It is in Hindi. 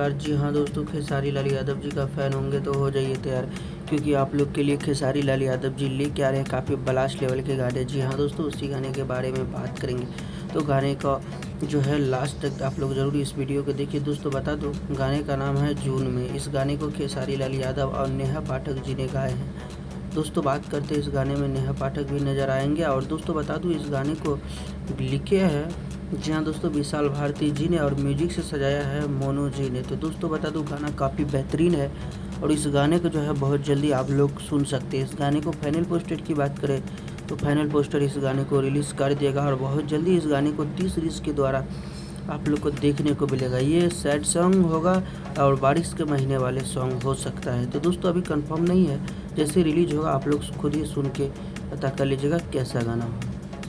नमस्कार। जी हाँ दोस्तों, खेसारी लाल यादव जी का फ़ैन होंगे तो हो जाइए तैयार, क्योंकि आप लोग के लिए खेसारी लाल यादव जी लेके आ रहे हैं काफ़ी ब्लास्ट लेवल के गाने। जी हाँ दोस्तों, उसी गाने के बारे में बात करेंगे। तो गाने का जो है लास्ट तक आप लोग ज़रूर इस वीडियो को देखिए। दोस्तों बता दो, गाने का नाम है जून में। इस गाने को खेसारी लाल यादव और नेहा पाठक जी ने गाए हैं। दोस्तों बात करते हैं, इस गाने में नेहा पाठक भी नज़र आएंगे। और दोस्तों बता दूं, इस गाने को लिखे हैं, जी हाँ दोस्तों, विशाल भारती जी ने, और म्यूजिक से सजाया है मोनू जी ने। तो दोस्तों बता दूं, गाना काफ़ी बेहतरीन है और इस गाने को जो है बहुत जल्दी आप लोग सुन सकते हैं। इस गाने को फाइनल पोस्टर की बात करें तो फाइनल पोस्टर इस गाने को रिलीज़ कर देगा और बहुत जल्दी इस गाने को 30 सीरीज़ के द्वारा आप लोग को देखने को मिलेगा। ये सैड सॉन्ग होगा और बारिश के महीने वाले सॉन्ग हो सकता है। तो दोस्तों अभी कंफर्म नहीं है, जैसे रिलीज होगा आप लोग खुद ही सुन के पता कर लीजिएगा कैसा गाना हो।